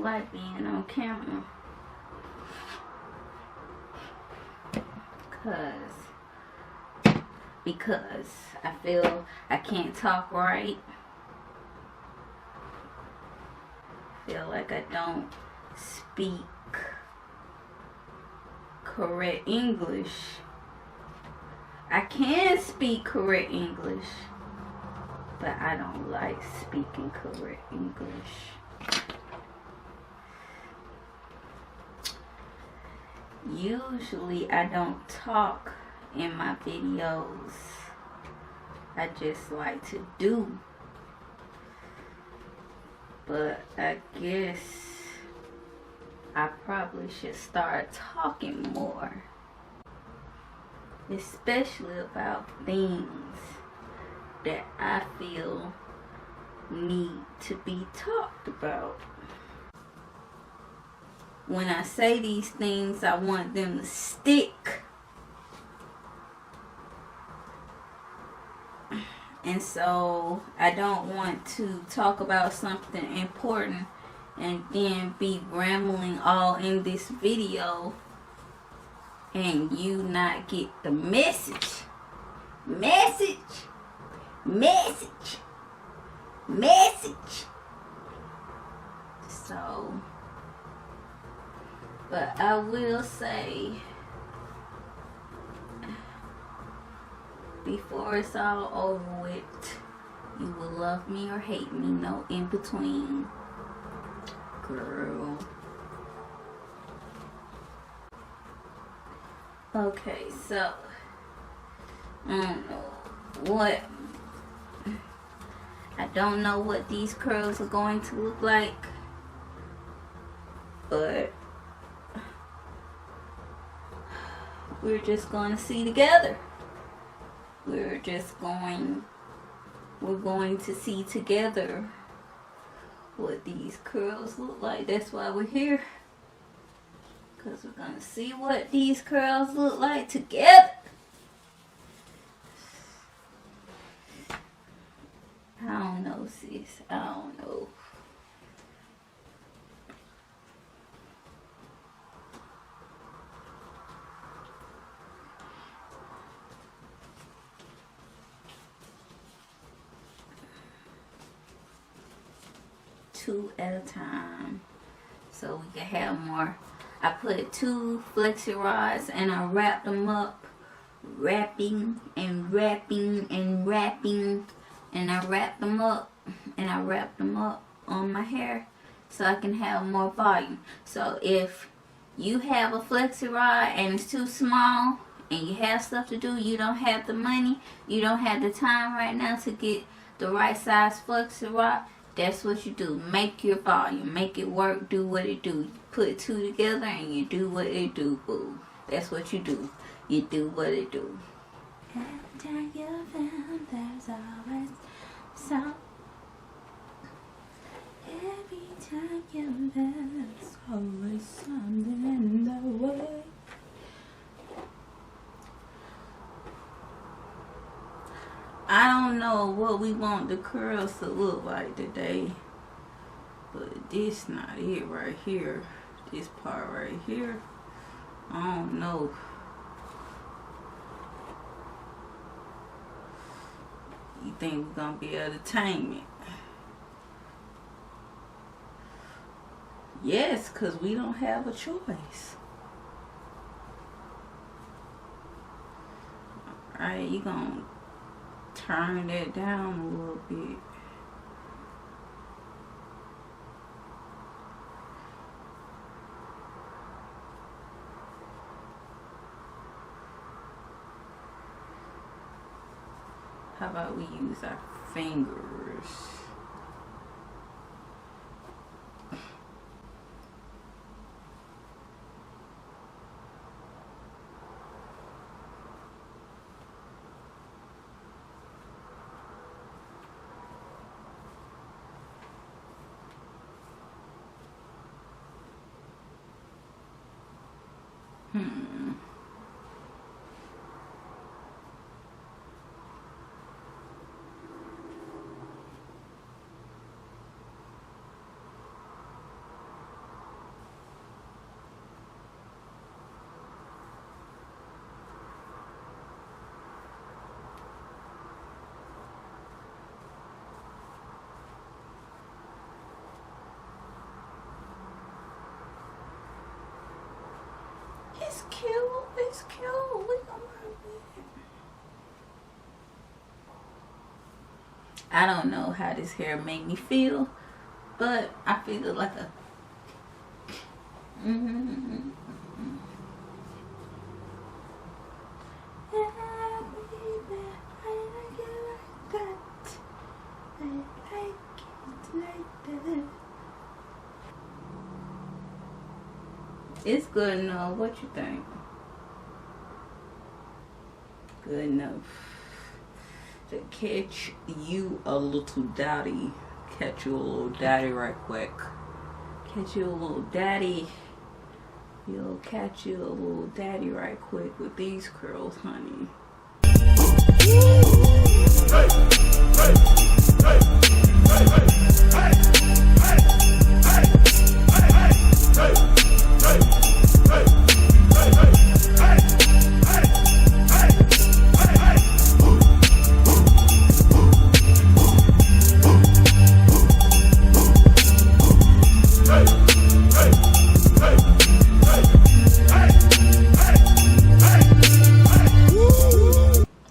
like being on camera. Because I feel I can't talk right. Feel like I don't speak correct English. I can speak correct English, but I don't like speaking correct English. Usually I don't talk in my videos. I just like to do. But I guess I probably should start talking more. Especially about things that I feel need to be talked about. When I say these things, I want them to stick. And so I don't want to talk about something important and then be rambling all in this video and you not get the message. Message. So, but I will say, before it's all over with, you will love me or hate me, no in between. Girl. Okay, so I don't know what these curls are going to look like, but we're just going to see together. We're going to see together what these curls look like. That's why we're here. Because we're going to see what these curls look like together. I don't know, sis. I don't know. Two at a time so we can have more. I put 2 flexi rods and I wrapped them up, wrapping and wrapping and wrapping, and I wrapped them up and I wrapped them up on my hair so I can have more volume. So if you have a flexi rod and it's too small and you have stuff to do, you don't have the money, you don't have the time right now to get the right size flexi rod, that's what you do. Make your volume. Make it work. Do what it do. You put 2 together and you do what it do, boo. That's what you do. You do what it do. Every time you found, there's always some. Every time you found, there's always something in the way. I don't know what we want the curls to look like today, but this not it right here. This part right here, I don't know. You think we're gonna be entertainment? Yes, because we don't have a choice. Alright, you gonna turn that down a little bit. How about we use our fingers? It's cute. We gonna work with it. I don't know how this hair make me feel, but I feel like a It's good enough. What you think? Good enough to catch you a little daddy. Catch you a little daddy right quick. Catch you a little daddy. You'll catch you a little daddy right quick with these curls, honey. Hey, hey, hey, hey, hey, hey, hey, hey,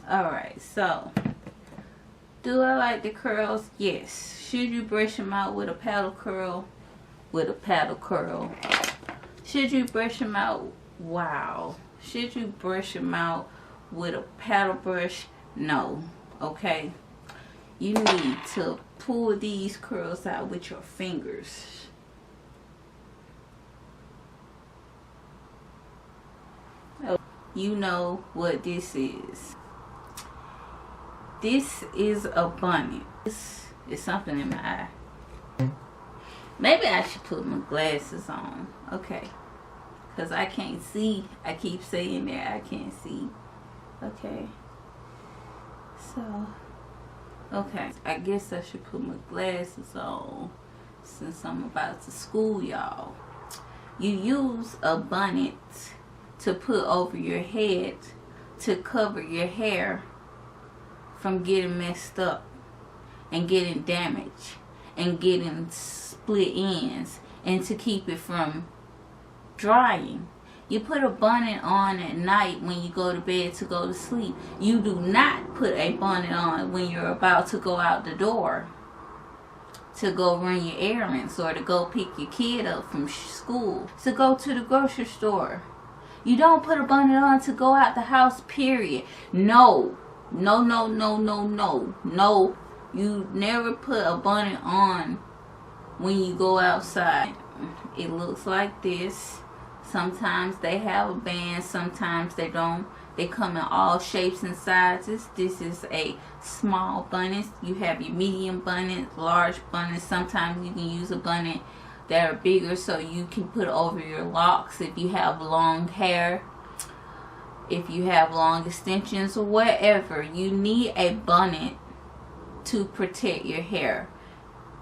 Alright, so do I like the curls? Yes. Should you brush them out with a paddle curl? With a paddle curl. Should you brush them out? Wow. Should you brush them out with a paddle brush? No. Okay. You need to pull these curls out with your fingers. You know what this is. This is a bonnet. This is something in my eye. Maybe I should put my glasses on. Okay. Because I can't see. I keep saying that I can't see. Okay. So. Okay. I guess I should put my glasses on. Since I'm about to school y'all. You use a bonnet to put over your head to cover your hair from getting messed up and getting damaged and getting split ends, and to keep it from drying. You put a bonnet on at night when you go to bed to go to sleep. You do not put a bonnet on when you're about to go out the door to go run your errands, or to go pick your kid up from school, to go to the grocery store. You don't put a bonnet on to go out the house, period. No. No, no, no, no, no. No. You never put a bonnet on when you go outside. It looks like this. Sometimes they have a band, sometimes they don't. They come in all shapes and sizes. This is a small bonnet. You have your medium bonnet, large bonnet. Sometimes you can use a bonnet that are bigger so you can put over your locks if you have long hair, if you have long extensions or whatever. You need a bonnet to protect your hair.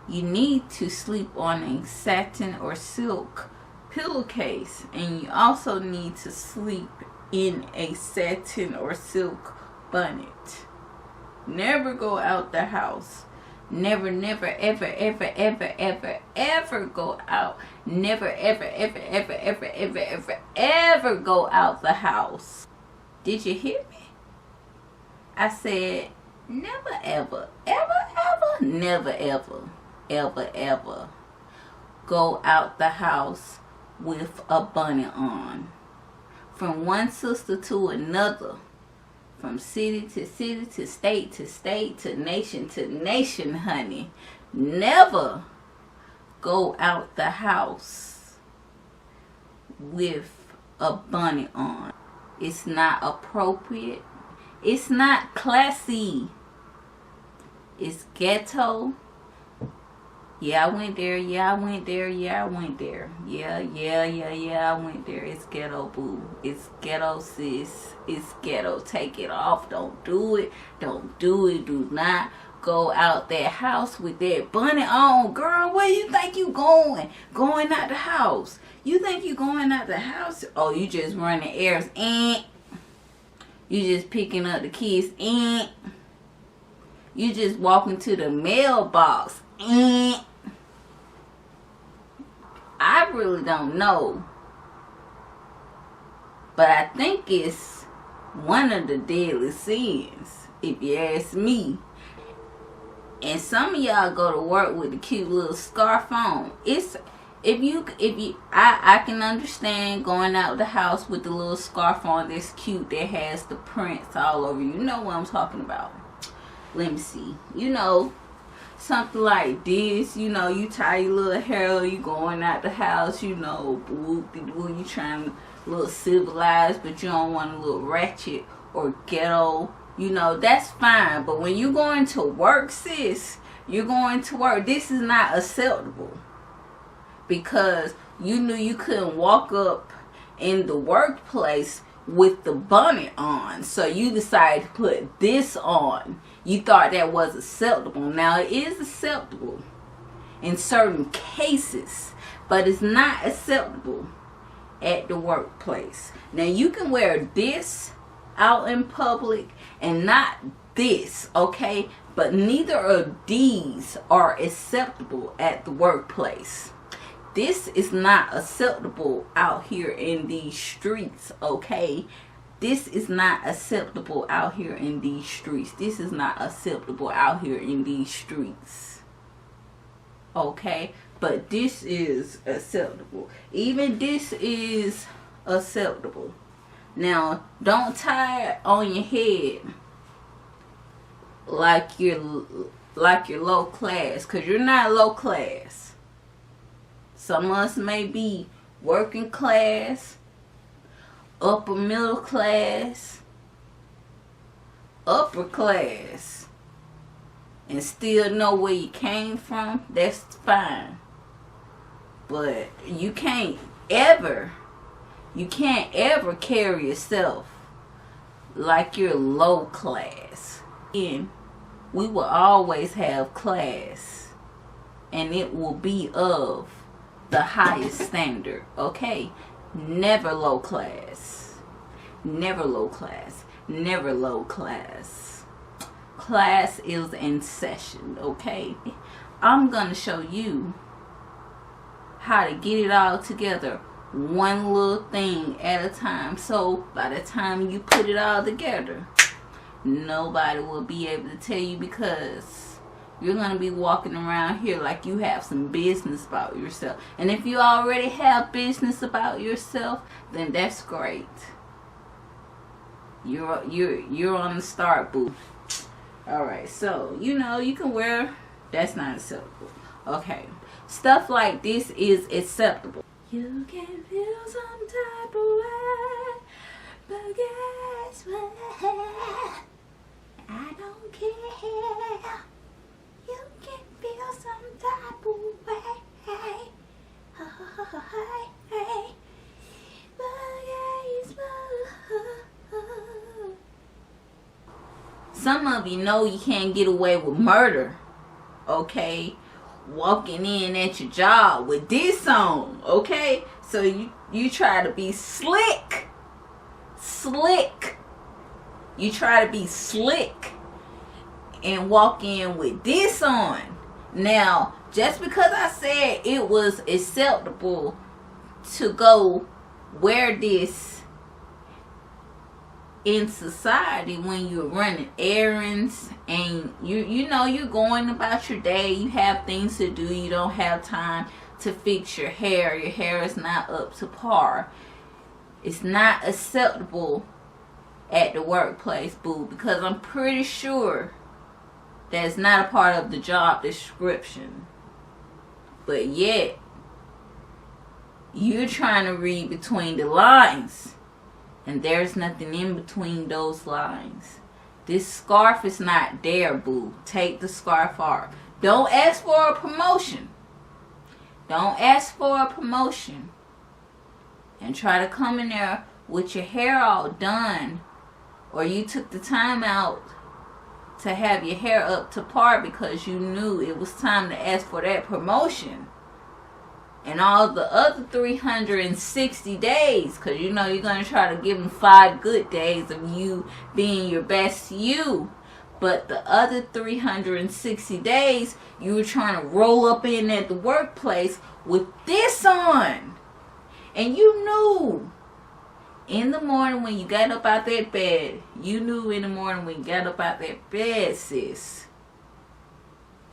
You need to sleep on a satin or silk pillowcase, and you also need to sleep in a satin or silk bonnet. Never go out the house. Never, never, ever, ever, ever, ever, ever go out. Never, ever, ever, ever, ever, ever, ever, ever go out the house. Did you hear me? I said, never, ever, ever, ever, never, ever, ever, ever go out the house with a bonnet on. From one sister to another. From city to city, to state, to nation, honey. Never go out the house with a bonnet on. It's not appropriate. It's not classy. It's ghetto. Yeah, I went there. Yeah, I went there. Yeah, I went there. Yeah, I went there. It's ghetto, boo. It's ghetto, sis. It's ghetto. Take it off. Don't do it. Don't do it. Do not go out that house with that bonnet on. Girl, where you think you going? Going out the house. You think you going out the house? Oh, you just running errands. You just picking up the kids. You just walking to the mailbox. I really don't know But I think it's one of the deadly sins, if you ask me. And some of y'all go to work with the cute little scarf on. I can understand going out the house with the little scarf on that's cute, that has the prints all over you. You know what I'm talking about. Let me see. You know, something like this. You know, you tie your little hair, you going out the house, you know, whoop-de-doo, you trying to look civilized, but you don't want to look ratchet or ghetto. You know, that's fine. But when you going to work, sis, you're going to work. This is not acceptable. Because you knew you couldn't walk up in the workplace with the bonnet on. So you decided to put this on. You thought that was acceptable. Now, it is acceptable in certain cases, but it's not acceptable at the workplace. Now, you can wear this out in public and not this, okay? But neither of these are acceptable at the workplace. This is not acceptable out here in these streets, okay? This is not acceptable out here in these streets. This is not acceptable out here in these streets, okay? But this is acceptable. Even this is acceptable. Now, don't tie it on your head like you're low class, because you're not low class. Some of us may be working class, upper middle class, upper class, and still know where you came from. That's fine. But you can't ever carry yourself like you're low class. And we will always have class, and it will be of the highest standard, okay? Never low class. Never low class. Never low class. Class is in session, okay? I'm gonna show you how to get it all together, one little thing at a time. So by the time you put it all together, nobody will be able to tell you, because you're going to be walking around here like you have some business about yourself. And if you already have business about yourself, then that's great. You're on the start booth. Alright, so, you know, you can wear, that's not acceptable. Okay, stuff like this is acceptable. You can feel some type of way, but guess what? I don't care. You can feel some type of way. Some of you know you can't get away with murder, okay? Walking in at your job with this on, okay? So you try to be slick. You try to be slick and walk in with this on. Now, just because I said it was acceptable to go wear this in society when you're running errands and you know you're going about your day, you have things to do, you don't have time to fix your hair is not up to par, it's not acceptable at the workplace, boo, because I'm pretty sure that's not a part of the job description. But yet, you're trying to read between the lines. And there's nothing in between those lines. This scarf is not there, boo. Take the scarf off. Don't ask for a promotion. Don't ask for a promotion. And try to come in there with your hair all done. Or you took the time out to have your hair up to par because you knew it was time to ask for that promotion. And all the other 360 days, because you know you're going to try to give them 5 good days of you being your best you. But the other 360 days, you were trying to roll up in at the workplace with this on. And you knew In the morning when you got up out that bed, you knew in the morning when you got up out that bed, sis,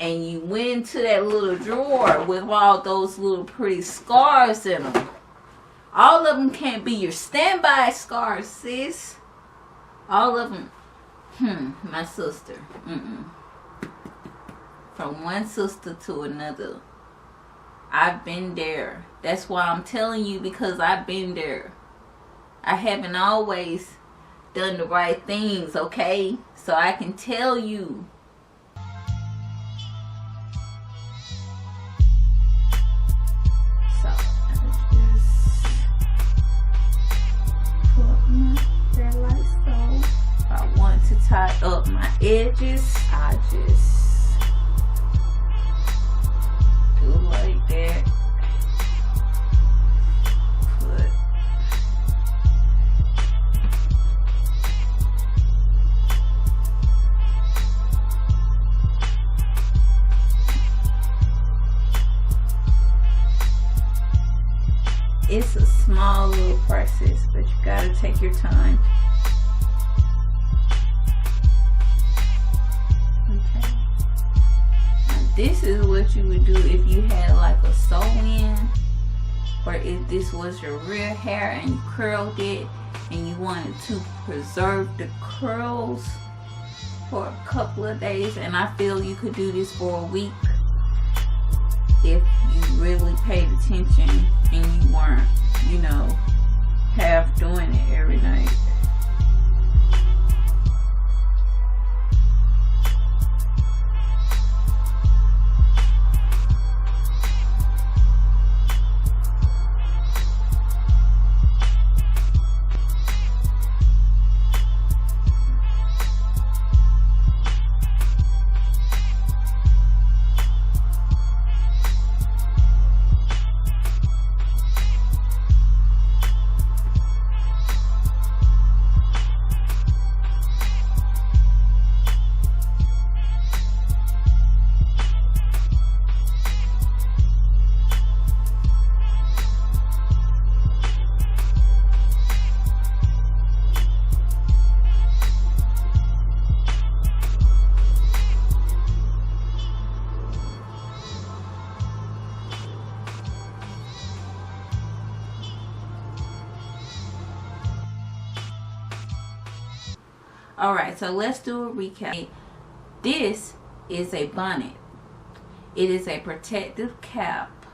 and you went into that little drawer with all those little pretty scars in them. All of them can't be your standby scars, sis. All of them, my sister. From one sister to another. I've been there. That's why I'm telling you, because I've been there. I haven't always done the right things, okay? So I can tell you. So I just put my hair like so. If I want to tie up my edges, I just do like that. It's a small little process, but you gotta take your time. Okay. Now this is what you would do if you had like a sew-in, or if this was your real hair and you curled it and you wanted to preserve the curls for a couple of days. And I feel you could do this for a week if you really paid attention and you weren't, half doing it every night. Alright, so let's do a recap. This is a bonnet. It is a protective cap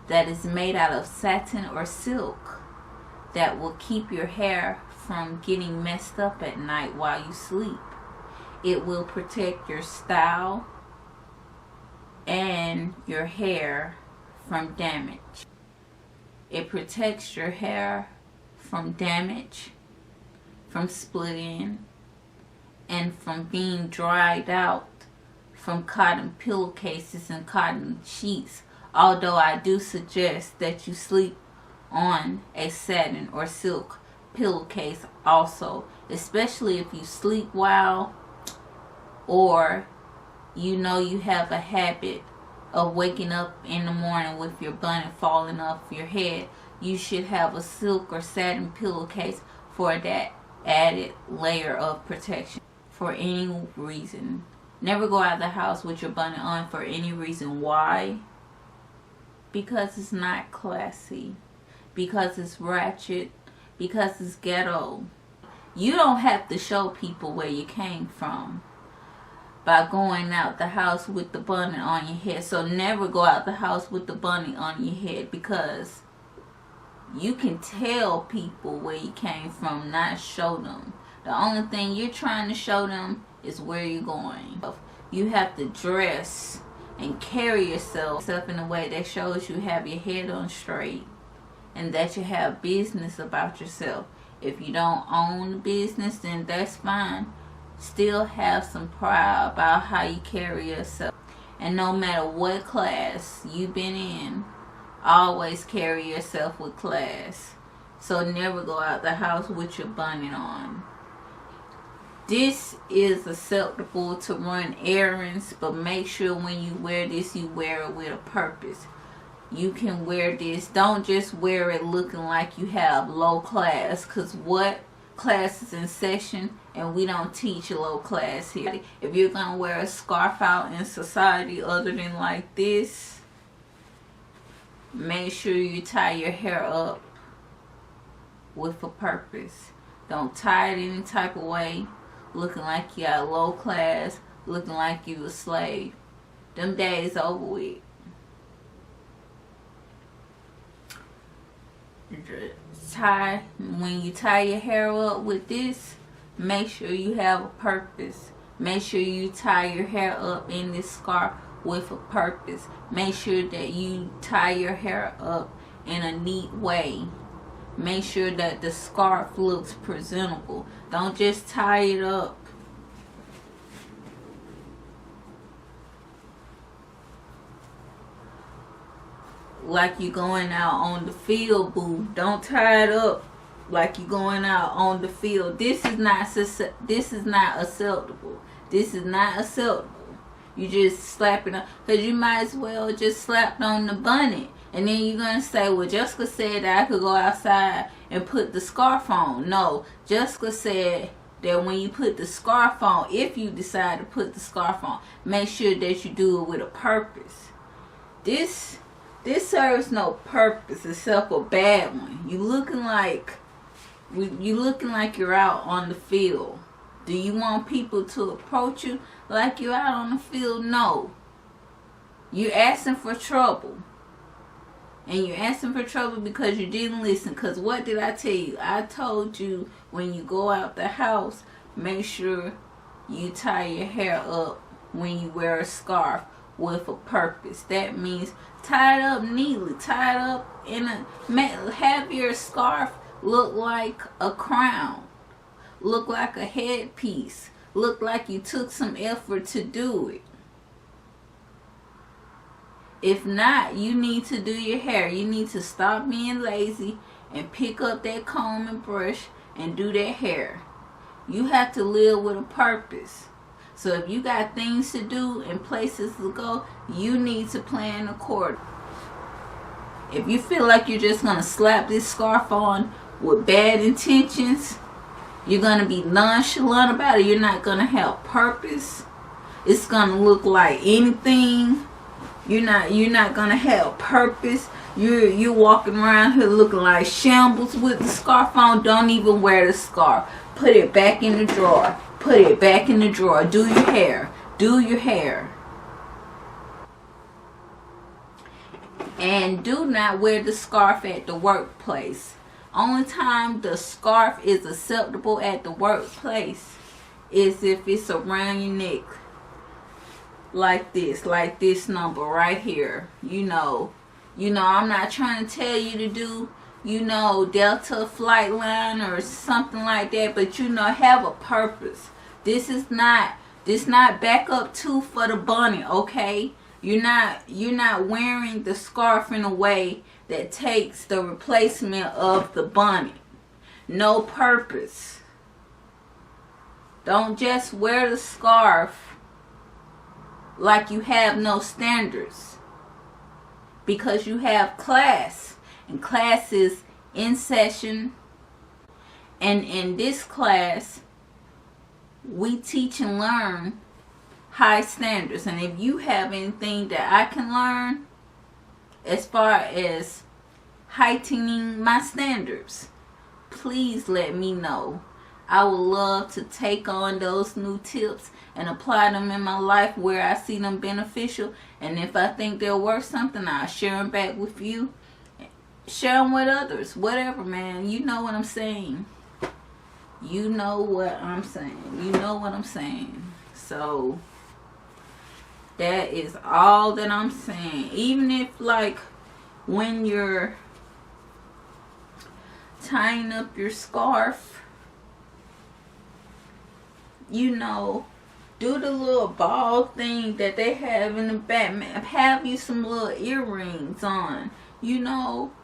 that is made out of satin or silk that will keep your hair from getting messed up at night while you sleep. It will protect your style and your hair from damage. It protects your hair from damage, from splitting, and from being dried out from cotton pillowcases and cotton sheets. Although I do suggest that you sleep on a satin or silk pillowcase also, especially if you sleep well, or you have a habit of waking up in the morning with your bonnet falling off your head. You should have a silk or satin pillowcase for that added layer of protection. For any reason, never go out of the house with your bonnet on for any reason. Why? Because it's not classy, because it's ratchet, because it's ghetto. You don't have to show people where you came from by going out the house with the bonnet on your head. So never go out the house with the bonnet on your head, because you can tell people where you came from, not show them. The only thing you're trying to show them is where you're going. You have to dress and carry yourself in a way that shows you have your head on straight and that you have business about yourself. If you don't own the business, then that's fine. Still have some pride about how you carry yourself. And no matter what class you've been in, always carry yourself with class. So never go out the house with your bonnet on. This is acceptable to run errands, but make sure when you wear this, you wear it with a purpose. you can wear this. Don't just wear it looking like you have low class, because what class is in session and we don't teach low class here. If you're gonna wear a scarf out in society other than like this, make sure you tie your hair up with a purpose. Don't tie it any type of way looking like you got low class, looking like you a slave. Them days over with. When you tie your hair up with this, make sure you have a purpose. Make sure you tie your hair up in this scarf with a purpose. Make sure that you tie your hair up in a neat way. Make sure that the scarf looks presentable. Don't just tie it up like you're going out on the field, boo. Don't tie it up like you're going out on the field. This is not acceptable. This is not acceptable. You just slap it on, because you might as well just slap on the bonnet. And then you're going to say, well, Jessica said that I could go outside and put the scarf on. No, Jessica said that when you put the scarf on, if you decide to put the scarf on, make sure that you do it with a purpose. This serves no purpose except a bad one. You looking like you're out on the field. Do you want people to approach you like you're out on the field? No. You're asking for trouble. And you're asking for trouble because you didn't listen. Because what did I tell you? I told you when you go out the house, make sure you tie your hair up when you wear a scarf with a purpose. That means tie it up neatly. Tie it up have your scarf look like a crown. Look like a headpiece. Look like you took some effort to do it. If not, you need to do your hair. You need to stop being lazy and pick up that comb and brush and do that hair. You have to live with a purpose. So if you got things to do and places to go, you need to plan accordingly. If you feel like you're just going to slap this scarf on with bad intentions, you're going to be nonchalant about it. You're not going to have purpose. It's going to look like anything. You're not going to have purpose. You're walking around here looking like shambles with the scarf on. Don't even wear the scarf. Put it back in the drawer. Put it back in the drawer. Do your hair. Do your hair. And do not wear the scarf at the workplace. Only time the scarf is acceptable at the workplace is if it's around your neck. Like this number right here. You know, I'm not trying to tell you to do, Delta flight line or something like that, but have a purpose. This not backup tooth for the bunny, okay? You're not wearing the scarf in a way that takes the replacement of the bunny. No purpose. Don't just wear the scarf like you have no standards, because you have class, and class is in session, and in this class we teach and learn high standards. And if you have anything that I can learn as far as heightening my standards, please let me know. I would love to take on those new tips and apply them in my life where I see them beneficial. And if I think they're worth something, I'll share them back with you. Share them with others. Whatever, man. You know what I'm saying. You know what I'm saying. You know what I'm saying. So, that is all that I'm saying. Even if, when you're tying up your scarf, do the little ball thing that they have in the back. Have you some little earrings on.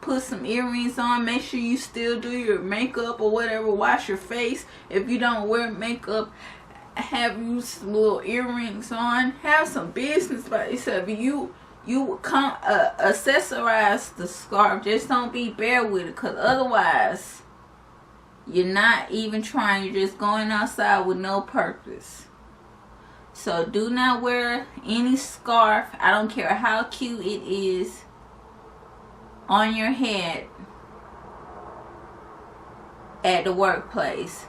Put some earrings on. Make sure you still do your makeup or whatever. Wash your face. If you don't wear makeup, have you some little earrings on. Have some business by yourself. You you come accessorize the scarf. Just don't be bare with it, because otherwise you're not even trying. You're just going outside with no purpose. So do not wear any scarf, I don't care how cute it is, on your head at the workplace.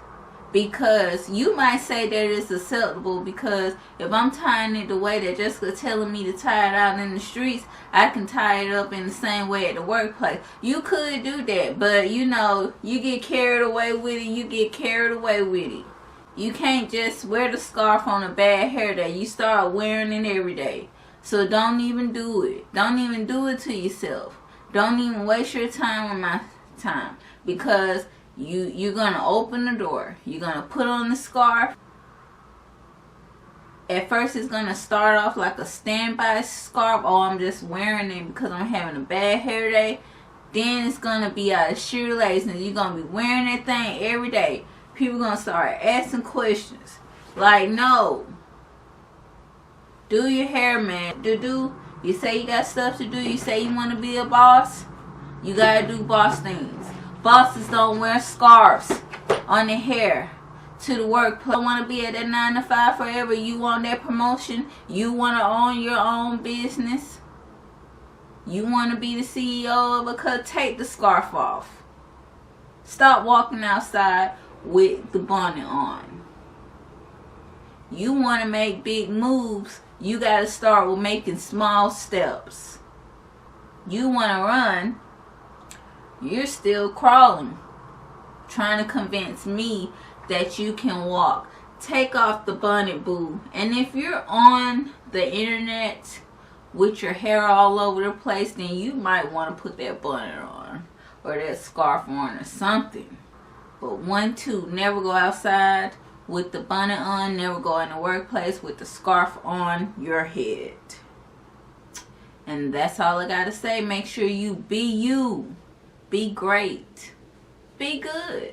Because you might say that it's acceptable, because if I'm tying it the way that Jessica telling me to tie it out in the streets, I can tie it up in the same way at the workplace. You could do that, but you know, you get carried away with it. You can't just wear the scarf on a bad hair day. You start wearing it every day. So don't even do it. Don't even do it to yourself. Don't even waste your time on my time, because you're gonna open the door. You're gonna put on the scarf. At first it's gonna start off like a standby scarf. Oh, I'm just wearing it because I'm having a bad hair day. Then it's gonna be out of sheer laziness. You're gonna be wearing that thing every day. People gonna start asking questions. Like, no. Do your hair, man. You say you got stuff to do. You say you want to be a boss. You gotta do boss things. Bosses don't wear scarves on their hair to the workplace. You want to be at that 9 to 5 forever. You want that promotion. You want to own your own business. You want to be the CEO of a company. Take the scarf off. Stop walking outside with the bonnet on. You want to make big moves. You got to start with making small steps. You want to run. You're still crawling, trying to convince me that you can walk. Take off the bonnet, boo. And if you're on the internet with your hair all over the place, then you might want to put that bonnet on or that scarf on or something. But 1, 2, never go outside with the bonnet on. Never go in the workplace with the scarf on your head. And that's all I got to say. Make sure you be you. Be great. Be good.